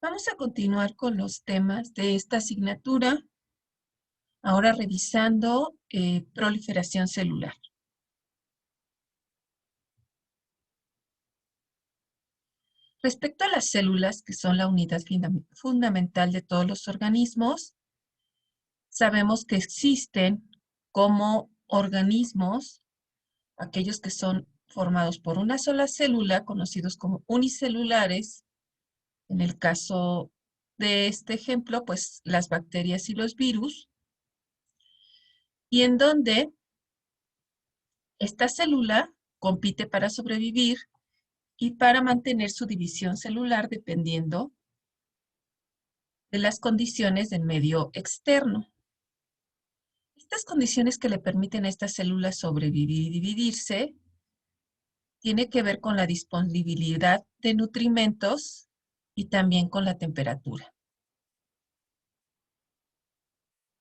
Vamos a continuar con los temas de esta asignatura, ahora revisando proliferación celular. Respecto a las células, que son la unidad fundamental de todos los organismos, sabemos que existen como organismos aquellos que son formados por una sola célula, conocidos como unicelulares. En el caso de este ejemplo, pues las bacterias y los virus, y en donde esta célula compite para sobrevivir y para mantener su división celular dependiendo de las condiciones del medio externo. Estas condiciones que le permiten a estas células sobrevivir y dividirse tiene que ver con la disponibilidad de nutrimentos y también con la temperatura.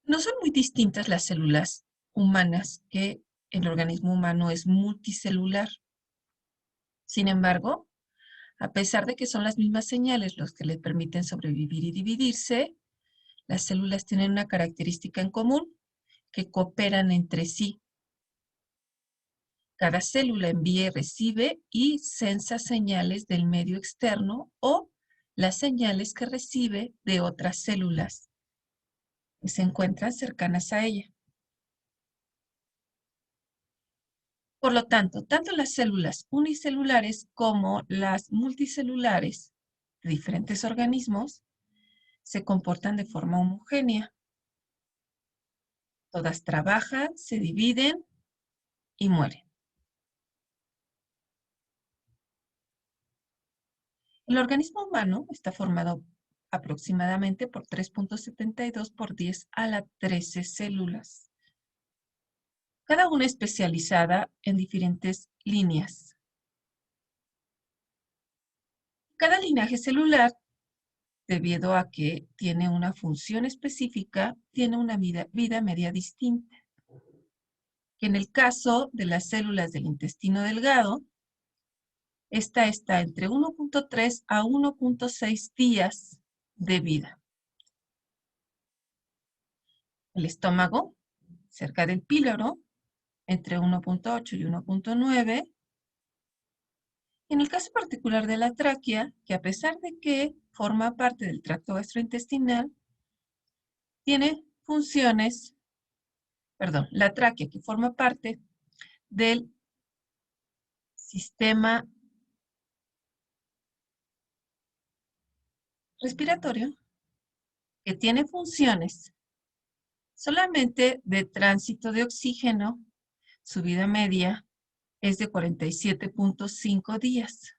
No son muy distintas las células humanas, que el organismo humano es multicelular. Sin embargo, a pesar de que son las mismas señales los que le permiten sobrevivir y dividirse, las células tienen una característica en común, que cooperan entre sí. Cada célula envía y recibe y sensa señales del medio externo o las señales que recibe de otras células que se encuentran cercanas a ella. Por lo tanto las células unicelulares como las multicelulares de diferentes organismos se comportan de forma homogénea. Todas trabajan, se dividen y mueren. El organismo humano está formado aproximadamente por 3.72 por 10 a la 13 células, cada una especializada en diferentes líneas. Cada linaje celular, debido a que tiene una función específica, tiene una vida media distinta. Que en el caso de las células del intestino delgado, esta está entre 1.3 a 1.6 días de vida. El estómago, cerca del píloro, entre 1.8 y 1.9. En el caso particular de la tráquea, que a pesar de que forma parte del tracto gastrointestinal, tiene funciones, la tráquea que forma parte del sistema respiratorio, que tiene funciones solamente de tránsito de oxígeno. Su vida media es de 47.5 días.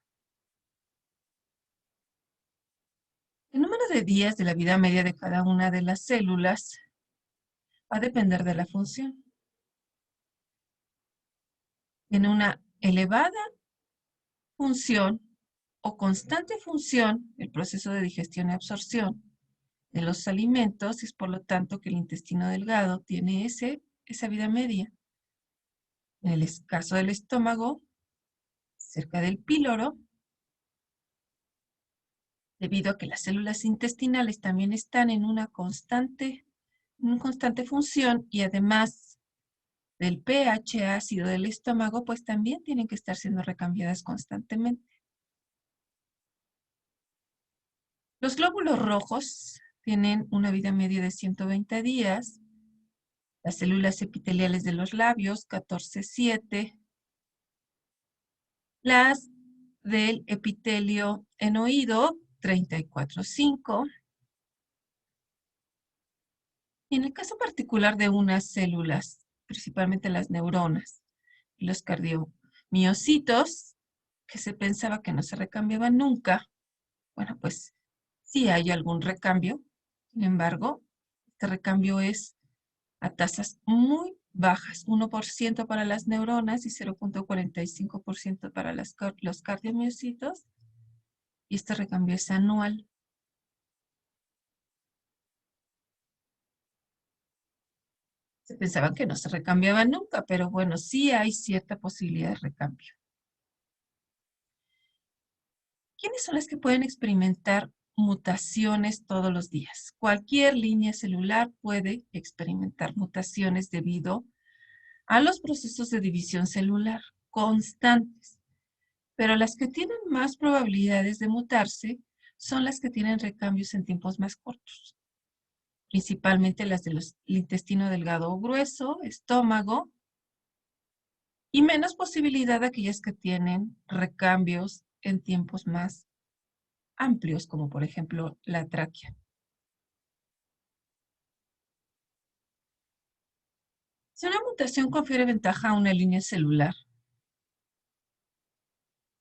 El número de días de la vida media de cada una de las células va a depender de la función. Tiene una elevada función o constante función el proceso de digestión y absorción de los alimentos, y es por lo tanto que el intestino delgado tiene esa vida media. En el caso del estómago, cerca del píloro, debido a que las células intestinales también están en una constante función, y además del pH ácido del estómago, pues también tienen que estar siendo recambiadas constantemente. Los glóbulos rojos tienen una vida media de 120 días. Las células epiteliales de los labios, 14,7. Las del epitelio enoide, 34,5. Y en el caso particular de unas células, principalmente las neuronas y los cardiomiocitos, que se pensaba que no se recambiaban nunca, bueno, pues sí hay algún recambio. Sin embargo, este recambio es a tasas muy bajas, 1% para las neuronas y 0.45% para los cardiomiocitos, y este recambio es anual. Se pensaba que no se recambiaba nunca, pero bueno, sí hay cierta posibilidad de recambio. ¿Quiénes son las que pueden experimentar mutaciones todos los días. Cualquier línea celular puede experimentar mutaciones debido a los procesos de división celular constantes, pero las que tienen más probabilidades de mutarse son las que tienen recambios en tiempos más cortos, principalmente las del intestino delgado o grueso, estómago, y menos posibilidad aquellas que tienen recambios en tiempos más amplios, como por ejemplo la tráquea. Si una mutación confiere ventaja a una línea celular,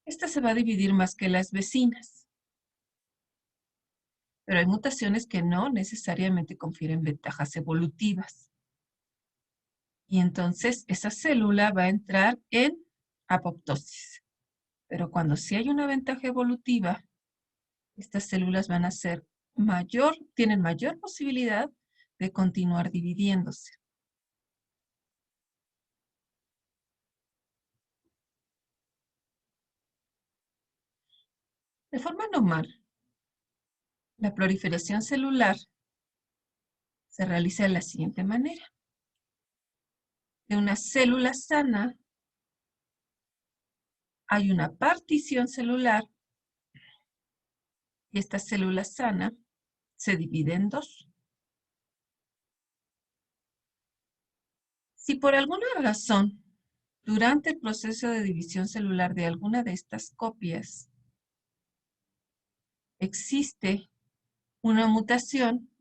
esta se va a dividir más que las vecinas. Pero hay mutaciones que no necesariamente confieren ventajas evolutivas. Y entonces esa célula va a entrar en apoptosis. Pero cuando sí hay una ventaja evolutiva, estas células van a ser tienen mayor posibilidad de continuar dividiéndose. De forma normal, la proliferación celular se realiza de la siguiente manera. De una célula sana hay una partición celular y esta célula sana se divide en dos. Si por alguna razón, durante el proceso de división celular de alguna de estas copias, existe una mutación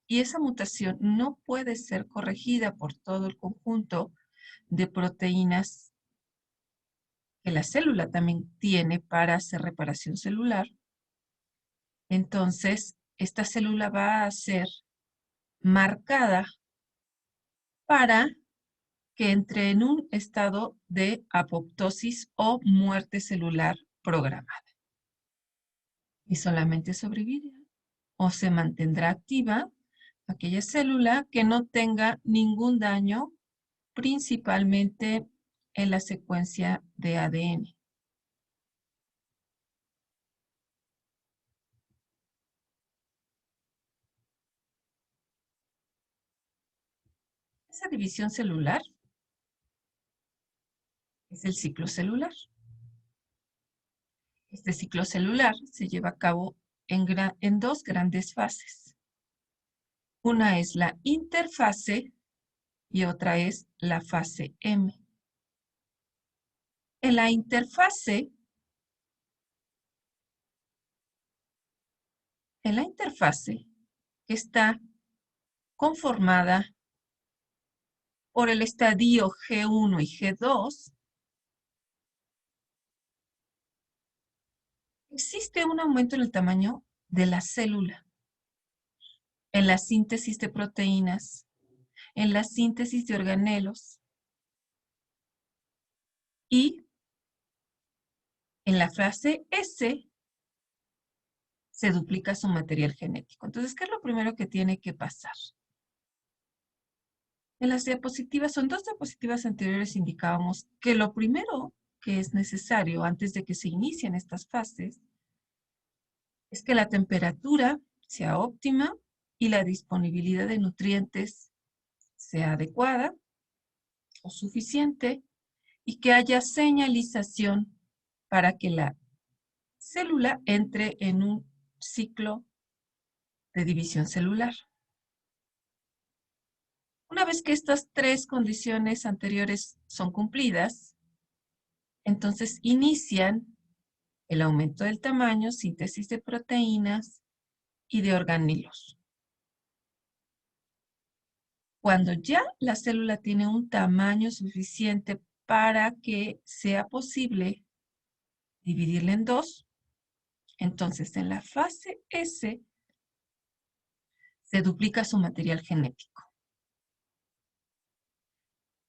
y esa mutación no puede ser corregida por todo el conjunto de proteínas que la célula también tiene para hacer reparación celular, entonces esta célula va a ser marcada para que entre en un estado de apoptosis o muerte celular programada. Y solamente sobrevivirá o se mantendrá activa aquella célula que no tenga ningún daño, principalmente en la secuencia de ADN. Esa división celular es el ciclo celular. Este ciclo celular se lleva a cabo en dos grandes fases. Una es la interfase y otra es la fase M. En la interfase, que está conformada por el estadio G1 y G2, existe un aumento en el tamaño de la célula, en la síntesis de proteínas, en la síntesis de organelos y en la fase S se duplica su material genético. Entonces, ¿qué es lo primero que tiene que pasar? En las diapositivas, en dos diapositivas anteriores indicábamos que lo primero que es necesario antes de que se inicien estas fases es que la temperatura sea óptima y la disponibilidad de nutrientes sea adecuada o suficiente y que haya señalización para que la célula entre en un ciclo de división celular. Una vez que estas tres condiciones anteriores son cumplidas, entonces inician el aumento del tamaño, síntesis de proteínas y de organelos. Cuando ya la célula tiene un tamaño suficiente para que sea posible dividirla en dos, entonces en la fase S se duplica su material genético.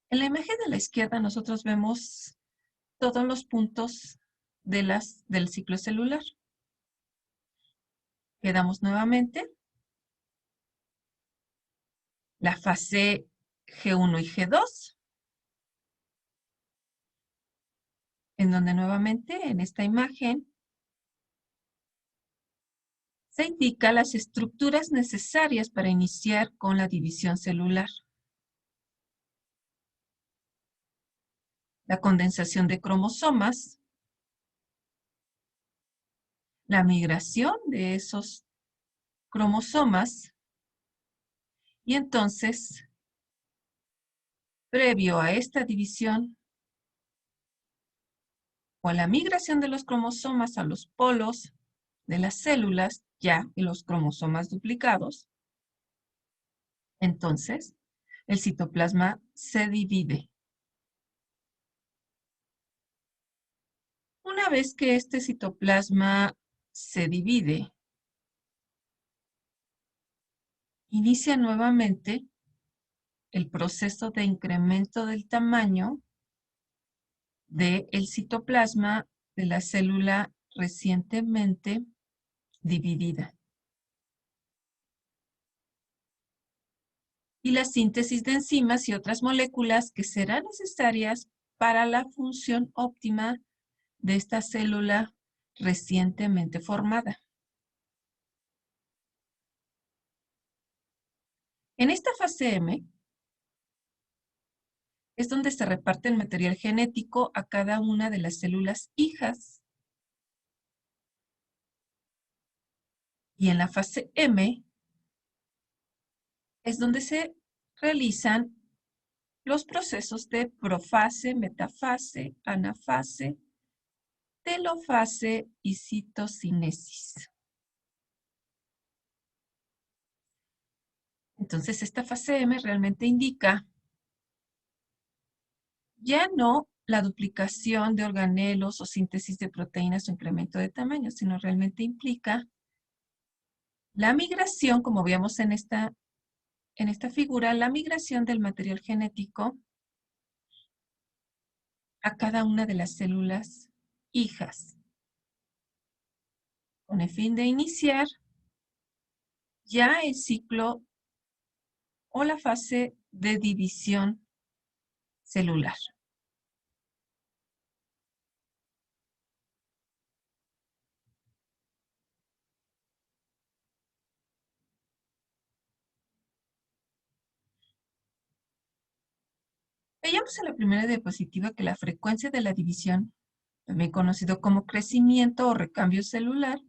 En la imagen de la izquierda nosotros vemos todos los puntos del ciclo celular. Quedamos nuevamente la fase G1 y G2, en donde nuevamente en esta imagen Se indica las estructuras necesarias para iniciar con la división celular. La condensación de cromosomas, la migración de esos cromosomas y entonces, previo a esta división o a la migración de los cromosomas a los polos de las células, ya y los cromosomas duplicados, entonces el citoplasma se divide. Una vez que este citoplasma se divide, inicia nuevamente el proceso de incremento del tamaño del citoplasma de la célula recientemente dividida. Y la síntesis de enzimas y otras moléculas que serán necesarias para la función óptima de esta célula recientemente formada. En esta fase M es donde se reparte el material genético a cada una de las células hijas. Y en la fase M es donde se realizan los procesos de profase, metafase, anafase, telofase y citocinesis. Entonces, esta fase M realmente indica ya no la duplicación de organelos o síntesis de proteínas o incremento de tamaño, sino realmente implica la migración, como veíamos en esta figura, la migración del material genético a cada una de las células hijas, con el fin de iniciar ya el ciclo o la fase de división celular. Veíamos en la primera diapositiva que la frecuencia de la división, también conocido como crecimiento o recambio celular,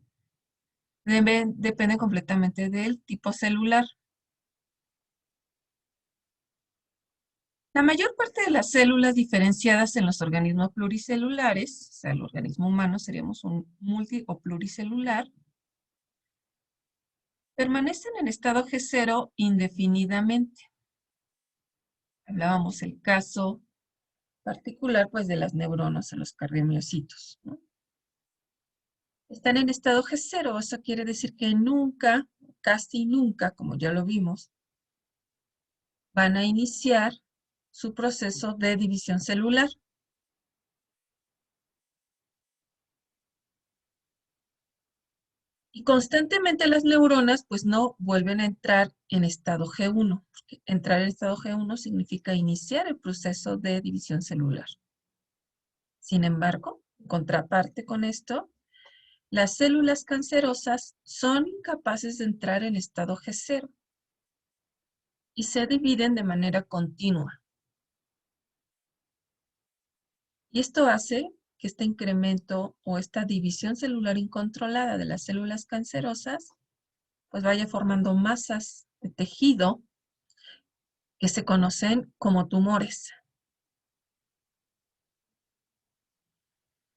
depende completamente del tipo celular. La mayor parte de las células diferenciadas en los organismos pluricelulares, o sea, el organismo humano seríamos un multi o pluricelular, permanecen en estado G0 indefinidamente. Hablábamos el caso particular, pues, de las neuronas en los cardiomiocitos, ¿no? Están en estado G0, eso quiere decir que nunca, casi nunca, como ya lo vimos, van a iniciar su proceso de división celular. Y constantemente las neuronas pues no vuelven a entrar en estado G1, porque entrar en estado G1 significa iniciar el proceso de división celular. Sin embargo, en contraparte con esto, las células cancerosas son incapaces de entrar en estado G0 y se dividen de manera continua. Y esto hace que este incremento o esta división celular incontrolada de las células cancerosas pues vaya formando masas de tejido que se conocen como tumores.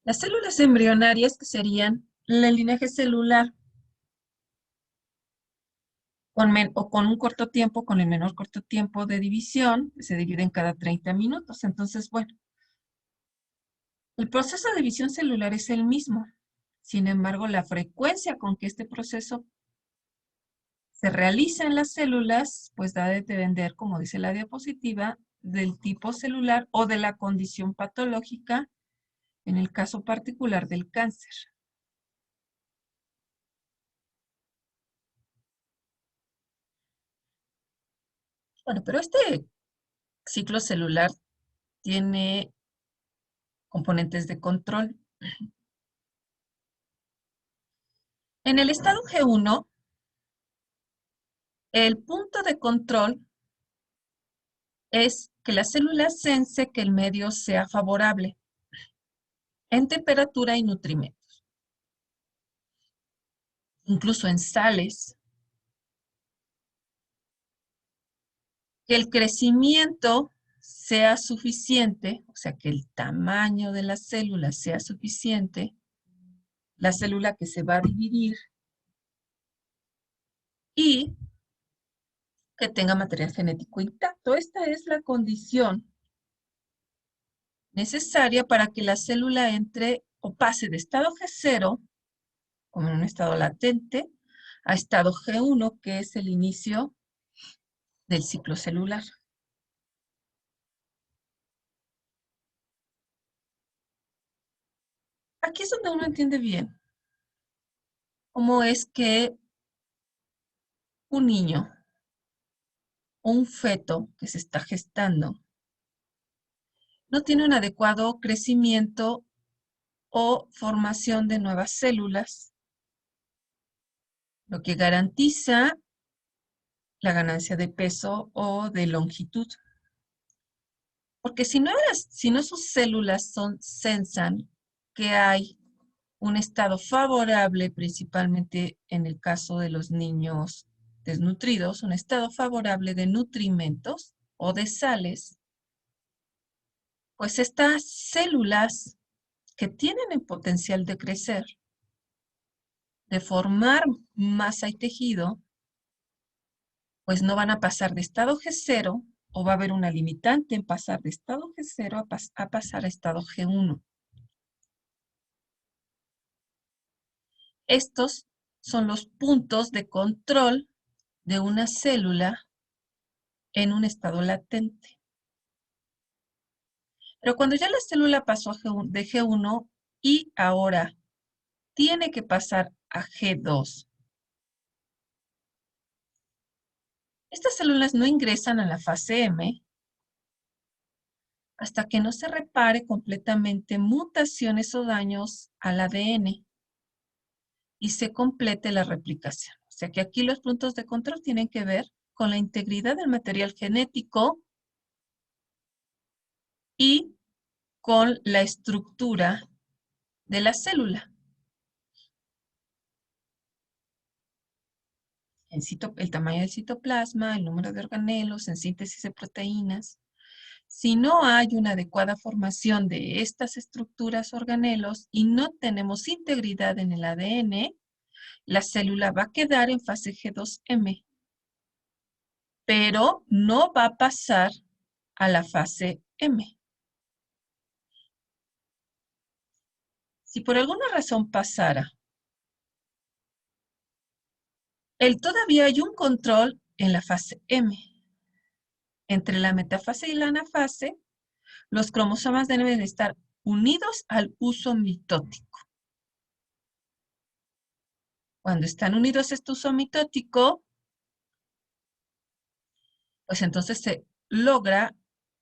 Las células embrionarias, que serían el linaje celular, con un corto tiempo, con el menor corto tiempo de división, se dividen cada 30 minutos. Entonces, bueno, el proceso de división celular es el mismo. Sin embargo, la frecuencia con que este proceso se realiza en las células, pues da de depender, como dice la diapositiva, del tipo celular o de la condición patológica, en el caso particular del cáncer. Bueno, pero este ciclo celular tiene componentes de control. En el estado G1, el punto de control es que la célula sense que el medio sea favorable en temperatura y nutrimentos. Incluso en sales, que el crecimiento sea suficiente, o sea, que el tamaño de la célula sea suficiente, la célula que se va a dividir, y que tenga material genético intacto. Esta es la condición necesaria para que la célula entre o pase de estado G0, como en un estado latente, a estado G1, que es el inicio del ciclo celular. Aquí es donde uno entiende bien cómo es que un niño o un feto que se está gestando no tiene un adecuado crecimiento o formación de nuevas células, lo que garantiza la ganancia de peso o de longitud. Porque si no sus células sensan que hay un estado favorable, principalmente en el caso de los niños desnutridos, un estado favorable de nutrimentos o de sales, pues estas células que tienen el potencial de crecer, de formar masa y tejido, pues no van a pasar de estado G0 o va a haber una limitante en pasar de estado G0 a pasar a estado G1. Estos son los puntos de control de una célula en un estado latente. Pero cuando ya la célula pasó de G1 y ahora tiene que pasar a G2, estas células no ingresan a la fase M hasta que no se repare completamente mutaciones o daños al ADN y se complete la replicación. O sea que aquí los puntos de control tienen que ver con la integridad del material genético y con la estructura de la célula. El tamaño del citoplasma, el número de organelos, en síntesis de proteínas. Si no hay una adecuada formación de estas estructuras organelos y no tenemos integridad en el ADN, la célula va a quedar en fase G2M, pero no va a pasar a la fase M. Si por alguna razón pasara, todavía hay un control en la fase M. Entre la metafase y la anafase, los cromosomas deben estar unidos al uso mitótico. Cuando están unidos a este uso mitótico, pues entonces se logra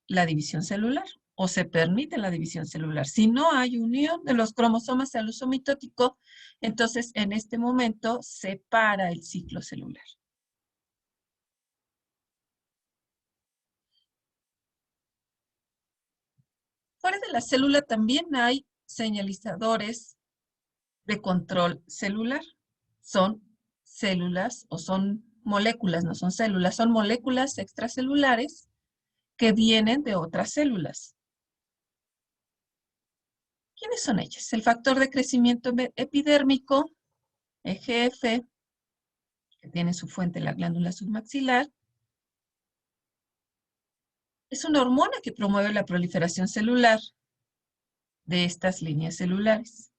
la división celular o se permite la división celular. Si no hay unión de los cromosomas al uso mitótico, entonces en este momento se para el ciclo celular. Fuera de la célula también hay señalizadores de control celular. Son células o son moléculas, no son células, son moléculas extracelulares que vienen de otras células. ¿Quiénes son ellas? El factor de crecimiento epidérmico, EGF, que tiene su fuente en la glándula submaxilar, es una hormona que promueve la proliferación celular de estas líneas celulares.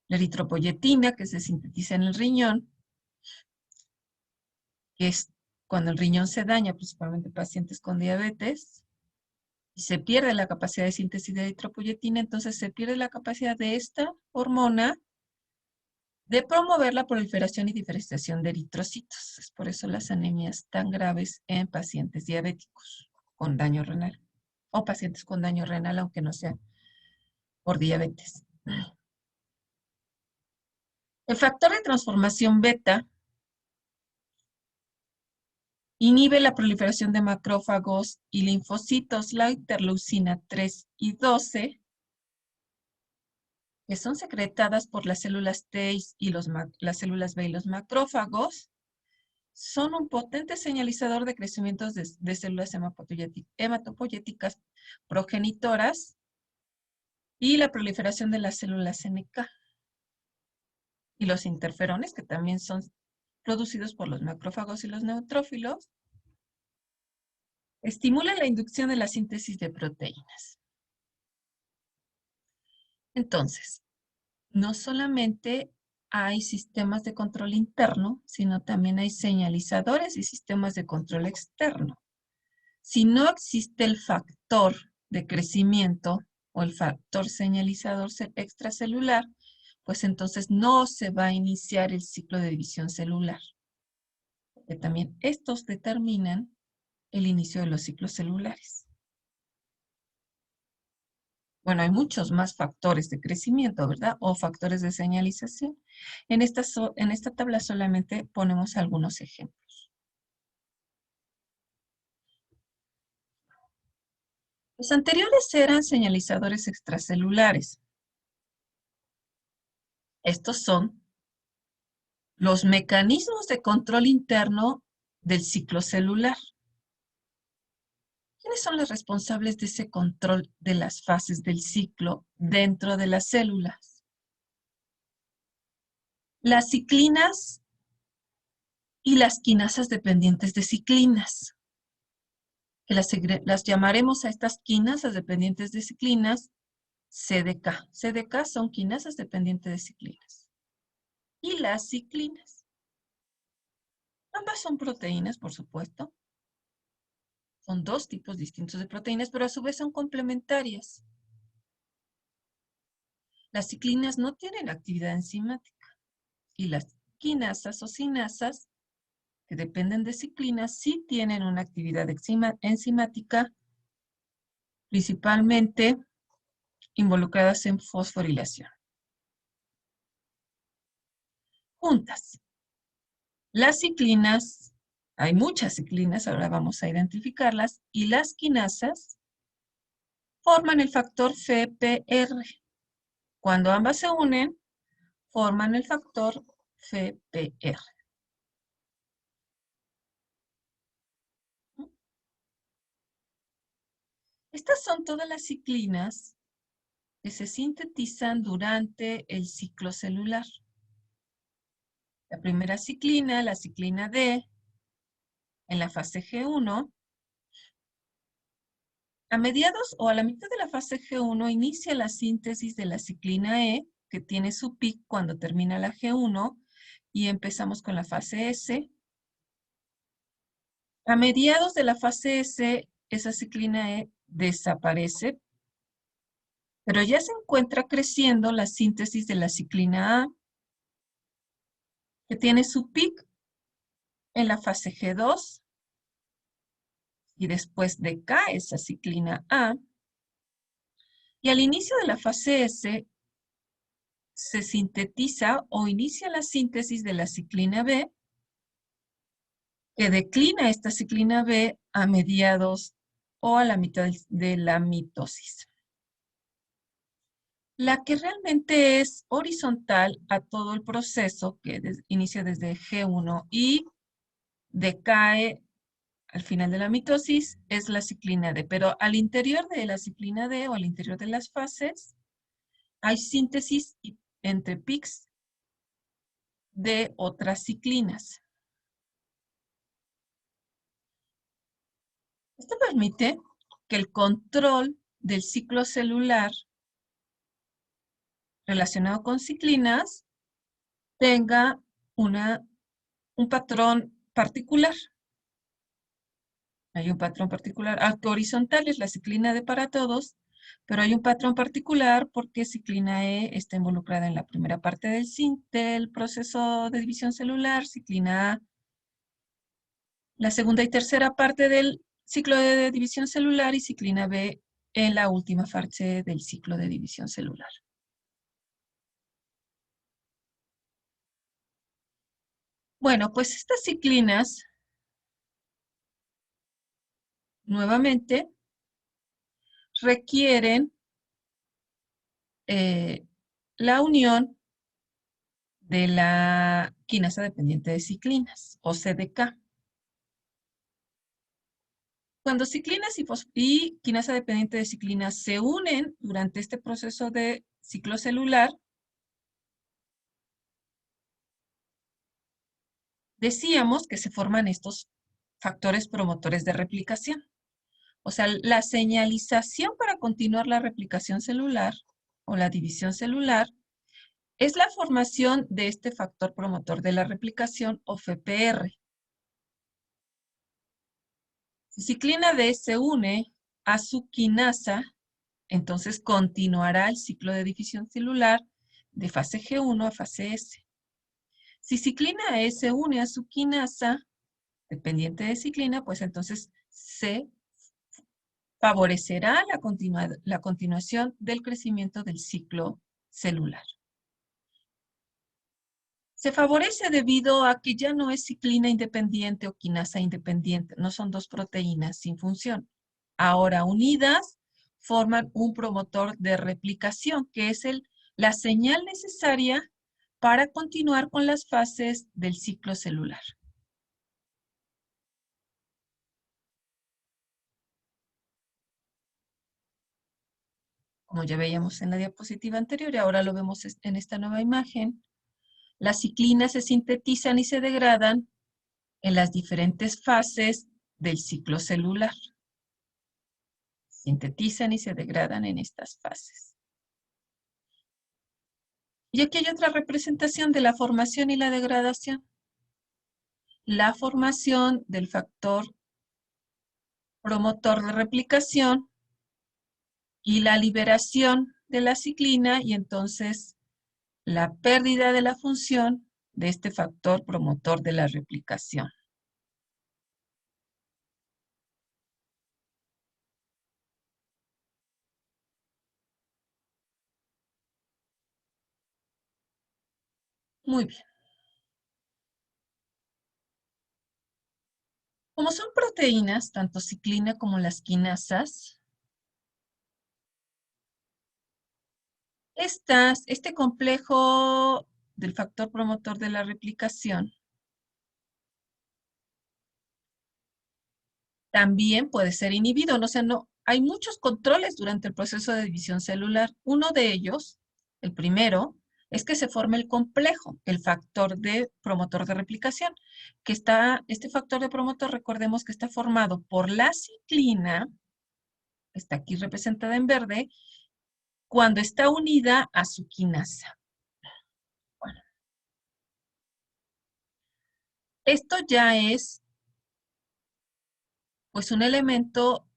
La eritropoyetina, que se sintetiza en el riñón, que es cuando el riñón se daña, principalmente pacientes con diabetes, y se pierde la capacidad de síntesis de eritropoyetina, entonces se pierde la capacidad de esta hormona de promover la proliferación y diferenciación de eritrocitos. Es por eso las anemias tan graves en pacientes diabéticos con daño renal o pacientes con daño renal, aunque no sea por diabetes. El factor de transformación beta inhibe la proliferación de macrófagos y linfocitos, la interleucina 3 y 12, que son secretadas por las células T y las células B y los macrófagos, son un potente señalizador de crecimiento de células hematopoyéticas progenitoras y la proliferación de las células NK. Y los interferones, que también son producidos por los macrófagos y los neutrófilos, estimulan la inducción de la síntesis de proteínas. Entonces, no solamente hay sistemas de control interno, sino también hay señalizadores y sistemas de control externo. Si no existe el factor de crecimiento o el factor señalizador extracelular, pues entonces no se va a iniciar el ciclo de división celular. Porque también estos determinan el inicio de los ciclos celulares. Bueno, hay muchos más factores de crecimiento, ¿verdad? O factores de señalización. En esta tabla solamente ponemos algunos ejemplos. Los anteriores eran señalizadores extracelulares. Estos son los mecanismos de control interno del ciclo celular. ¿Quiénes son los responsables de ese control de las fases del ciclo dentro de las células? Las ciclinas y las quinasas dependientes de ciclinas. Que las llamaremos a estas quinasas dependientes de ciclinas CDK. CDK son quinasas dependientes de ciclinas. Y las ciclinas. Ambas son proteínas, por supuesto. Son dos tipos distintos de proteínas, pero a su vez son complementarias. Las ciclinas no tienen actividad enzimática. Y las quinasas o sinasas, que dependen de ciclinas, sí tienen una actividad enzimática, principalmente involucradas en fosforilación. Juntas. Las ciclinas, hay muchas ciclinas, ahora vamos a identificarlas, y las quinasas forman el factor FPR. Cuando ambas se unen, forman el factor FPR. Estas son todas las ciclinas que se sintetizan durante el ciclo celular. La primera ciclina, la ciclina D, en la fase G1, a mediados o a la mitad de la fase G1 inicia la síntesis de la ciclina E, que tiene su pic cuando termina la G1, y empezamos con la fase S. A mediados de la fase S, esa ciclina E desaparece, pero ya se encuentra creciendo la síntesis de la ciclina A, que tiene su pic en la fase G2, y después decae esa ciclina A, y al inicio de la fase S se sintetiza o inicia la síntesis de la ciclina B, que declina esta ciclina B a mediados o a la mitad de la mitosis. La que realmente es horizontal a todo el proceso, que inicia desde G1 y decae al final de la mitosis, es la ciclina D. Pero al interior de la ciclina D o al interior de las fases, hay síntesis entre pics de otras ciclinas. Esto permite que el control del ciclo celular relacionado con ciclinas tenga un patrón particular. Hay un patrón particular. Horizontal es la ciclina D para todos, pero hay un patrón particular porque ciclina E está involucrada en la primera parte del proceso de división celular, ciclina A, la segunda y tercera parte del ciclo de división celular y ciclina B en la última fase del ciclo de división celular. Bueno, pues estas ciclinas, nuevamente, requieren la unión de la quinasa dependiente de ciclinas, o CDK. Cuando ciclinas y quinasa dependiente de ciclinas se unen durante este proceso de ciclo celular, decíamos que se forman estos factores promotores de replicación. O sea, la señalización para continuar la replicación celular o la división celular es la formación de este factor promotor de la replicación o FPR. Si ciclina D se une a su quinasa, entonces continuará el ciclo de división celular de fase G1 a fase S. Si ciclina E se une a su quinasa, dependiente de ciclina, pues entonces se favorecerá la continuación del crecimiento del ciclo celular. Se favorece debido a que ya no es ciclina independiente o quinasa independiente, no son dos proteínas sin función. Ahora unidas forman un promotor de replicación, que es la señal necesaria para continuar con las fases del ciclo celular. Como ya veíamos en la diapositiva anterior y ahora lo vemos en esta nueva imagen, las ciclinas se sintetizan y se degradan en las diferentes fases del ciclo celular. Sintetizan y se degradan en estas fases. Y aquí hay otra representación de la formación y la degradación. La formación del factor promotor de replicación y la liberación de la ciclina y entonces la pérdida de la función de este factor promotor de la replicación. Muy bien. Como son proteínas, tanto ciclina como las quinasas, este complejo del factor promotor de la replicación también puede ser inhibido. O sea, no, hay muchos controles durante el proceso de división celular. Uno de ellos, el primero, es que se forme el complejo, el factor de promotor de replicación, este factor de promotor, recordemos que está formado por la ciclina, está aquí representada en verde, cuando está unida a su quinasa. Bueno, esto ya es pues un elemento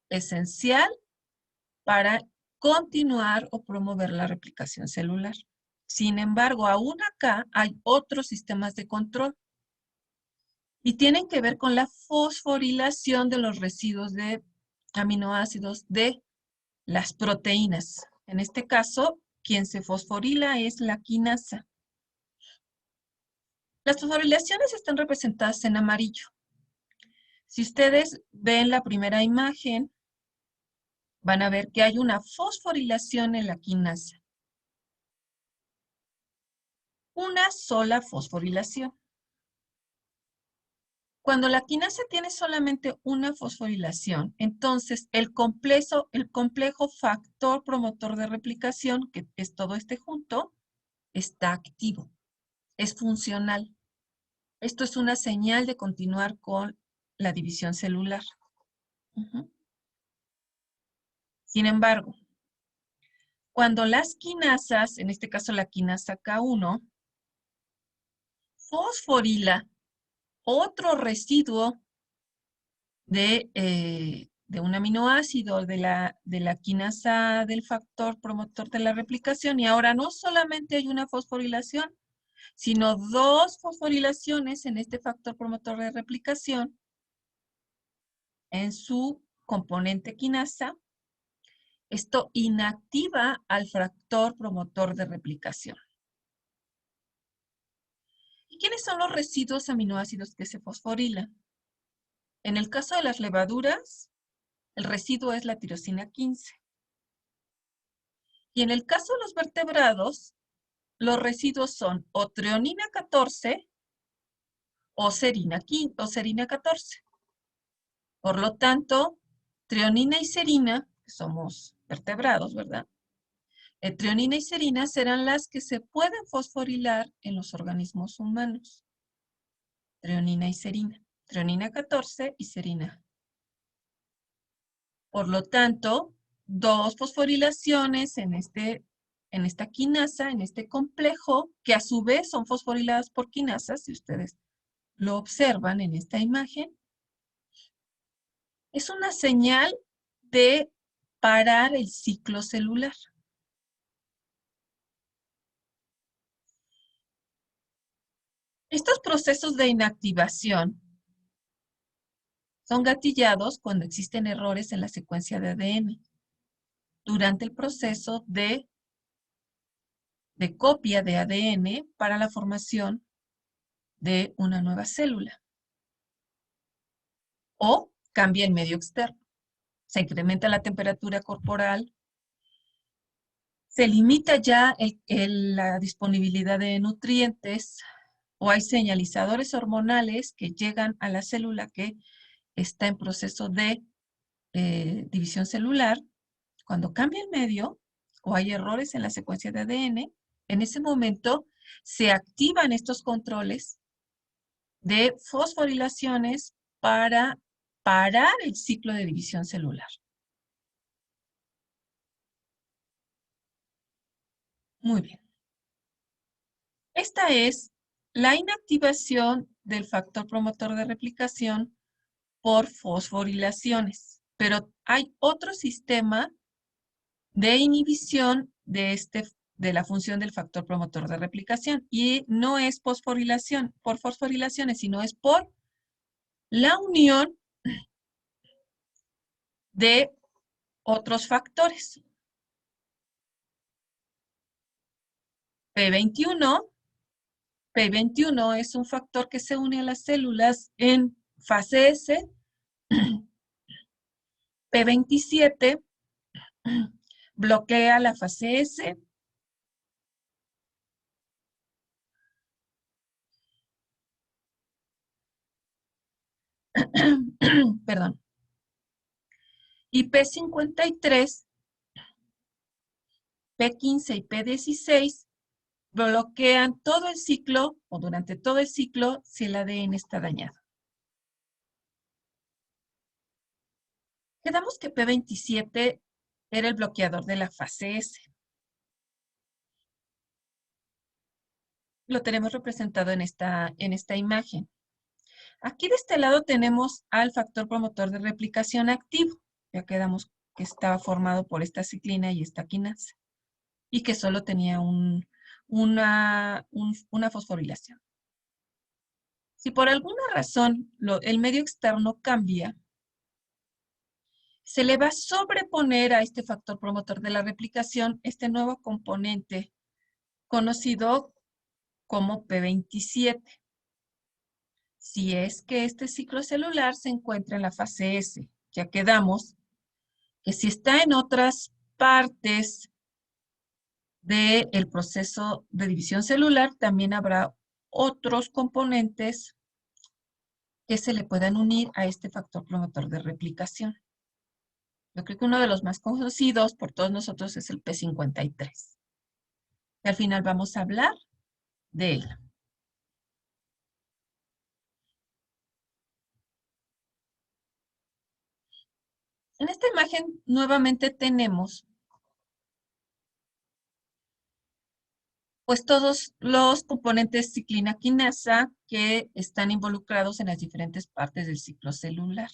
esencial para continuar o promover la replicación celular. Sin embargo, aún acá hay otros sistemas de control y tienen que ver con la fosforilación de los residuos de aminoácidos de las proteínas. En este caso, quien se fosforila es la quinasa. Las fosforilaciones están representadas en amarillo. Si ustedes ven la primera imagen, van a ver que hay una fosforilación en la quinasa. Una sola fosforilación. Cuando la quinasa tiene solamente una fosforilación, entonces el complejo factor promotor de replicación, que es todo este junto, está activo, es funcional. Esto es una señal de continuar con la división celular. Sin embargo, cuando las quinasas, en este caso la quinasa K1, fosforila otro residuo de un aminoácido de la quinasa del factor promotor de la replicación, y ahora no solamente hay una fosforilación, sino dos fosforilaciones en este factor promotor de replicación en su componente quinasa. Esto inactiva al factor promotor de replicación. ¿Y quiénes son los residuos aminoácidos que se fosforilan? En el caso de las levaduras, el residuo es la tirosina 15. Y en el caso de los vertebrados, los residuos son o treonina 14 o serina 14. Por lo tanto, treonina y serina, que somos vertebrados, ¿verdad? Treonina y serina serán las que se pueden fosforilar en los organismos humanos. Treonina y serina. Treonina 14 y serina. Por lo tanto, dos fosforilaciones en esta quinasa, en este complejo, que a su vez son fosforiladas por quinasas, si ustedes lo observan en esta imagen, es una señal de parar el ciclo celular. Estos procesos de inactivación son gatillados cuando existen errores en la secuencia de ADN durante el proceso de copia de ADN para la formación de una nueva célula. O cambia el medio externo. Se incrementa la temperatura corporal, se limita ya la disponibilidad de nutrientes, o hay señalizadores hormonales que llegan a la célula que está en proceso de división celular. Cuando cambia el medio o hay errores en la secuencia de ADN, en ese momento se activan estos controles de fosforilaciones para parar el ciclo de división celular. Muy bien. Esta es la inactivación del factor promotor de replicación por fosforilaciones. Pero hay otro sistema de inhibición de la función del factor promotor de replicación. Y no es por fosforilaciones, sino es por la unión de otros factores. P21 es un factor que se une a las células en fase S. P27 bloquea la fase S. Perdón. Y P53, P15 y P16 bloquean todo el ciclo o durante todo el ciclo si el ADN está dañado. Quedamos que P27 era el bloqueador de la fase S. Lo tenemos representado en esta imagen. Aquí de este lado tenemos al factor promotor de replicación activo. Ya quedamos que estaba formado por esta ciclina y esta quinasa. Y que solo tenía una fosforilación. Si por alguna razón el medio externo cambia, se le va a sobreponer a este factor promotor de la replicación este nuevo componente conocido como P27. Si es que este ciclo celular se encuentra en la fase S, ya quedamos que si está en otras partes del proceso de división celular, también habrá otros componentes que se le puedan unir a este factor promotor de replicación. Yo creo que uno de los más conocidos por todos nosotros es el P53. Y al final vamos a hablar de él. En esta imagen nuevamente tenemos pues todos los componentes ciclina quinasa que están involucrados en las diferentes partes del ciclo celular.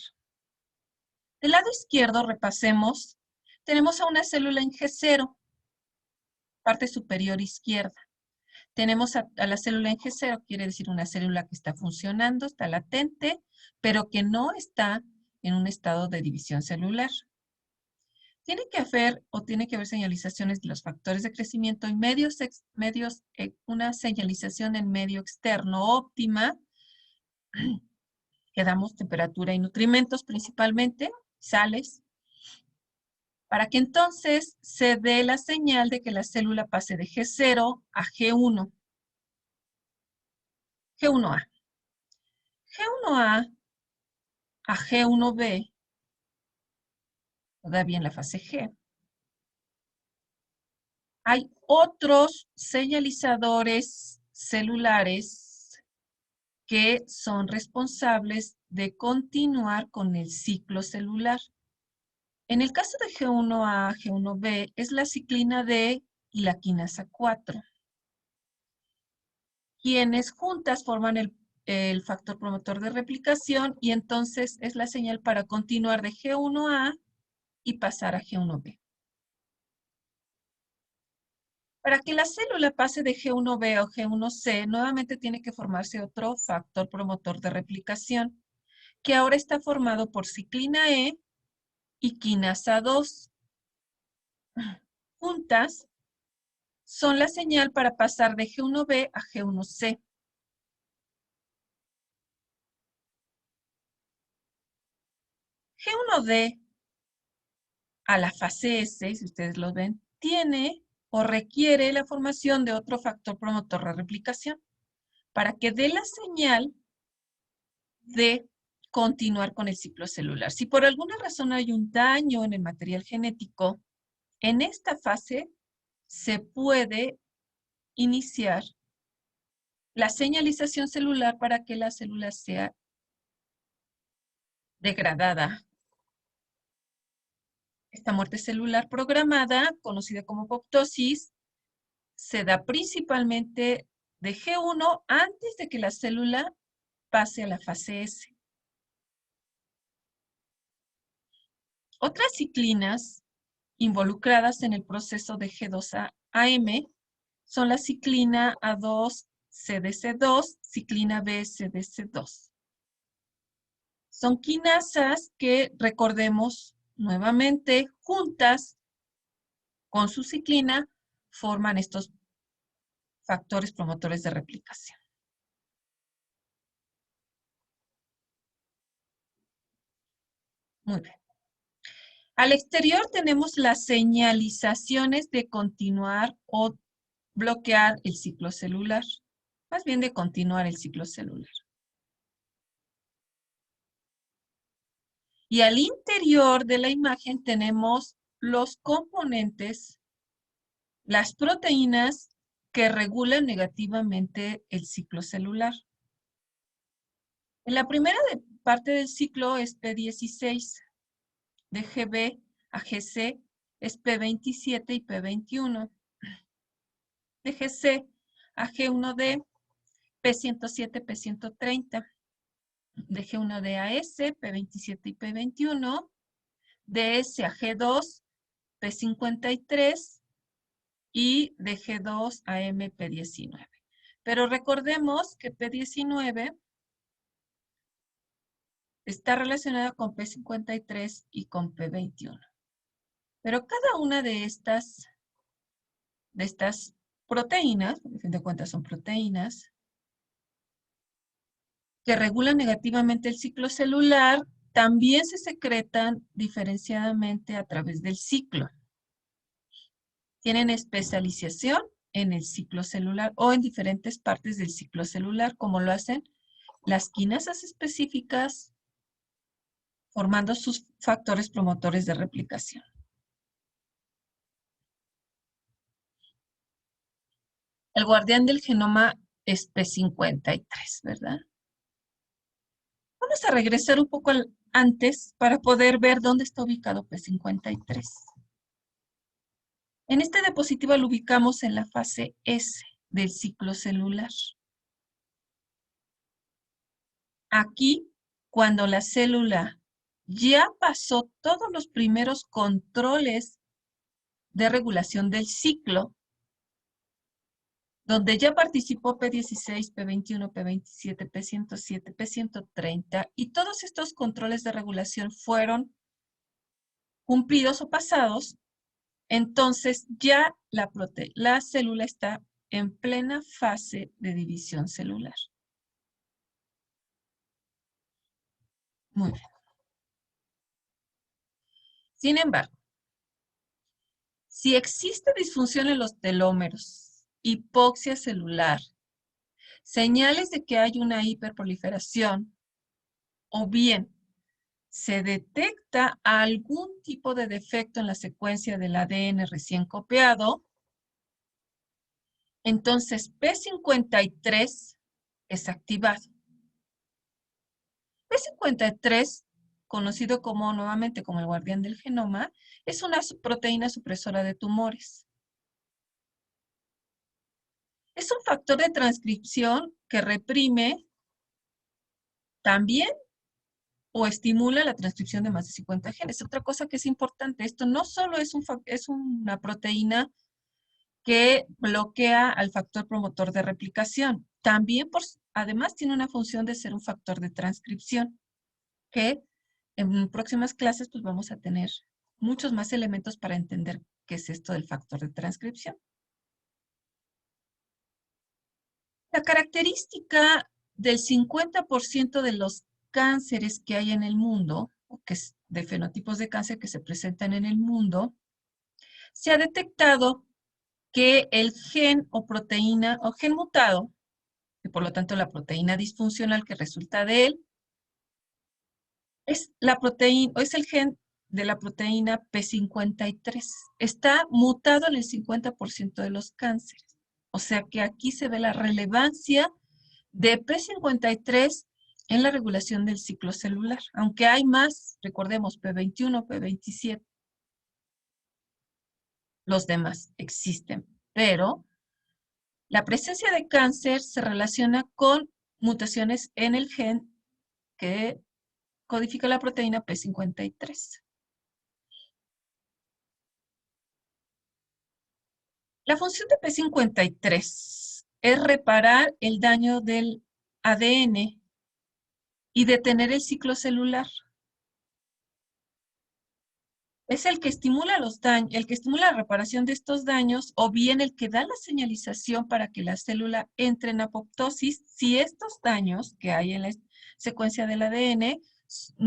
Del lado izquierdo, repasemos, tenemos a una célula en G0, parte superior izquierda. Tenemos a la célula en G0, quiere decir una célula que está funcionando, está latente, pero que no está en un estado de división celular. tiene que haber señalizaciones de los factores de crecimiento y una señalización en medio externo óptima, que damos temperatura y nutrimentos principalmente, sales, para que entonces se dé la señal de que la célula pase de G0 a G1. G1A. G1A a G1B, todavía en la fase G. Hay otros señalizadores celulares que son responsables de continuar con el ciclo celular. En el caso de G1A, G1B, es la ciclina D y la quinasa 4, quienes juntas forman el factor promotor de replicación y entonces es la señal para continuar de G1A y pasar a G1B. Para que la célula pase de G1B o G1C, nuevamente tiene que formarse otro factor promotor de replicación, que ahora está formado por ciclina E y quinasa 2. Juntas son la señal para pasar de G1B a G1C. G1D a la fase S, si ustedes lo ven, tiene o requiere la formación de otro factor promotor de replicación para que dé la señal de continuar con el ciclo celular. Si por alguna razón hay un daño en el material genético, en esta fase se puede iniciar la señalización celular para que la célula sea degradada. Esta muerte celular programada, conocida como apoptosis, se da principalmente de G1 antes de que la célula pase a la fase S. Otras ciclinas involucradas en el proceso de G2AM son la ciclina A2-CDC2, ciclina B-CDC2. Son quinasas que, recordemos nuevamente, juntas con su ciclina, forman estos factores promotores de replicación. Muy bien. Al exterior tenemos las señalizaciones de continuar o bloquear el ciclo celular. Más bien de continuar el ciclo celular. Y al interior de la imagen tenemos los componentes, las proteínas que regulan negativamente el ciclo celular. En la primera parte del ciclo es P16, de GB a GC es P27 y P21. De GC a G1D, P107, P130. De G1D a S, P27 y P21. De S a G2, P53. Y de G2 a M, P19. Pero recordemos que P19 está relacionada con P53 y con P21. Pero cada una de estas proteínas, a fin de cuentas son proteínas, que regulan negativamente el ciclo celular, también se secretan diferenciadamente a través del ciclo. Tienen especialización en el ciclo celular o en diferentes partes del ciclo celular, como lo hacen las quinasas específicas, formando sus factores promotores de replicación. El guardián del genoma es P53, ¿verdad? Vamos a regresar un poco antes para poder ver dónde está ubicado P53. En esta diapositiva lo ubicamos en la fase S del ciclo celular. Aquí, cuando la célula ya pasó todos los primeros controles de regulación del ciclo, donde ya participó P16, P21, P27, P107, P130, y todos estos controles de regulación fueron cumplidos o pasados, entonces ya la célula está en plena fase de división celular. Muy bien. Sin embargo, si existe disfunción en los telómeros, hipoxia celular, señales de que hay una hiperproliferación, o bien se detecta algún tipo de defecto en la secuencia del ADN recién copiado, entonces P53 es activado. P53, conocido nuevamente como el guardián del genoma, es una proteína supresora de tumores. Es un factor de transcripción que reprime también o estimula la transcripción de más de 50 genes. Otra cosa que es importante, esto no solo es una proteína que bloquea al factor promotor de replicación, también además tiene una función de ser un factor de transcripción, que en próximas clases pues vamos a tener muchos más elementos para entender qué es esto del factor de transcripción. La característica del 50% de los cánceres que hay en el mundo, o que es de fenotipos de cáncer que se presentan en el mundo, se ha detectado que el gen o proteína o gen mutado, y por lo tanto la proteína disfuncional que resulta de él, es el gen de la proteína P53. Está mutado en el 50% de los cánceres. O sea que aquí se ve la relevancia de P53 en la regulación del ciclo celular. Aunque hay más, recordemos, P21, P27. Los demás existen, pero la presencia de cáncer se relaciona con mutaciones en el gen que codifica la proteína P53. La función de P53 es reparar el daño del ADN y detener el ciclo celular. Es el que estimula la reparación de estos daños, o bien el que da la señalización para que la célula entre en apoptosis si estos daños que hay en la secuencia del ADN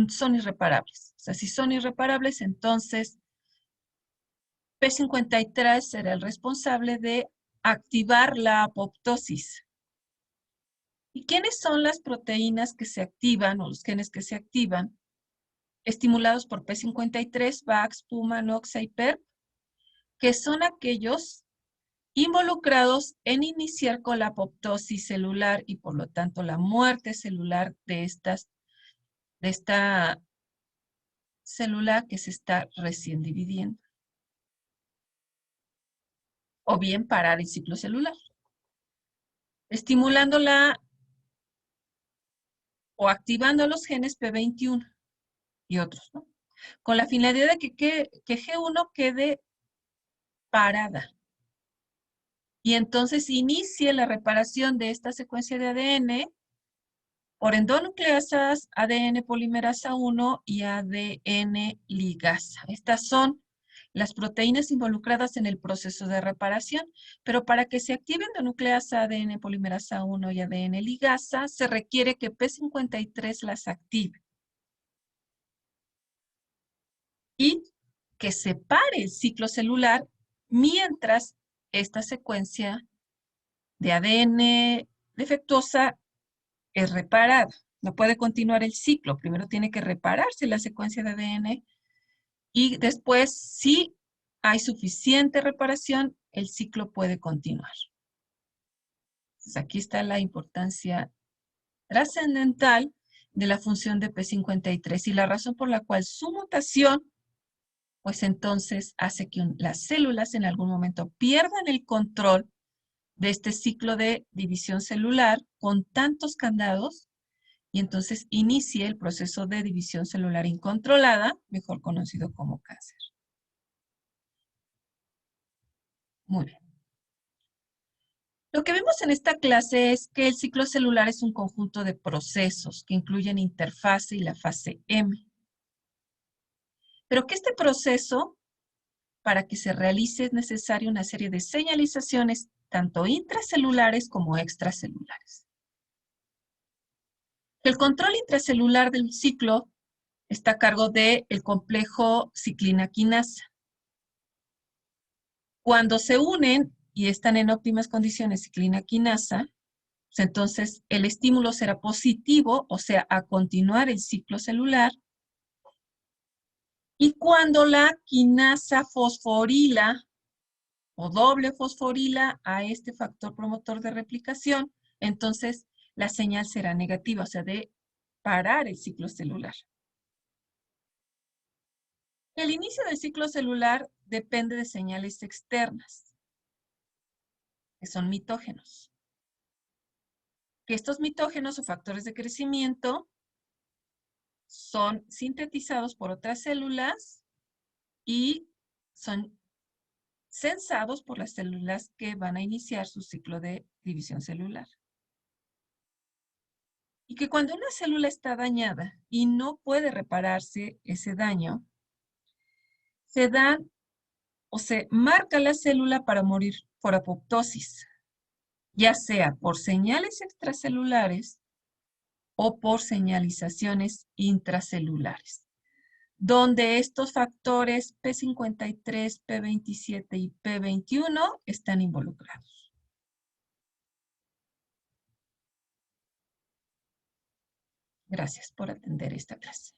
son irreparables. O sea, si son irreparables, entonces P53 será el responsable de activar la apoptosis. ¿Y quiénes son las proteínas que se activan o los genes que se activan estimulados por P53, VAX, PUMA, NOXA y PERP? Que son aquellos involucrados en iniciar con la apoptosis celular y por lo tanto la muerte celular de esta célula que se está recién dividiendo. O bien parar el ciclo celular, estimulándola o activando los genes P21 y otros, ¿no? Con la finalidad de que G1 quede parada. Y entonces inicie la reparación de esta secuencia de ADN por endonucleasas, ADN polimerasa 1 y ADN ligasa. Estas son las proteínas involucradas en el proceso de reparación, pero para que se active endonucleasa, ADN polimerasa 1 y ADN ligasa, se requiere que P53 las active y que separe el ciclo celular mientras esta secuencia de ADN defectuosa es reparada. No puede continuar el ciclo. Primero tiene que repararse la secuencia de ADN y después, si hay suficiente reparación, el ciclo puede continuar. Entonces, aquí está la importancia trascendental de la función de P53 y la razón por la cual su mutación, pues entonces hace que las células en algún momento pierdan el control de este ciclo de división celular con tantos candados y entonces inicie el proceso de división celular incontrolada, mejor conocido como cáncer. Muy bien. Lo que vemos en esta clase es que el ciclo celular es un conjunto de procesos que incluyen interfase y la fase M. pero que este proceso, para que se realice, es necesaria una serie de señalizaciones, tanto intracelulares como extracelulares. El control intracelular del ciclo está a cargo del complejo ciclina-quinasa. Cuando se unen y están en óptimas condiciones ciclina-quinasa, pues entonces el estímulo será positivo, o sea, a continuar el ciclo celular. Y cuando la quinasa fosforila o doble fosforila a este factor promotor de replicación, entonces la señal será negativa, o sea, de parar el ciclo celular. El inicio del ciclo celular depende de señales externas, que son mitógenos. Que estos mitógenos o factores de crecimiento son sintetizados por otras células y son sensados por las células que van a iniciar su ciclo de división celular. Y que cuando una célula está dañada y no puede repararse ese daño, se dan o se marca la célula para morir por apoptosis, ya sea por señales extracelulares o por señalizaciones intracelulares, donde estos factores P53, P27 y P21 están involucrados. Gracias por atender esta clase.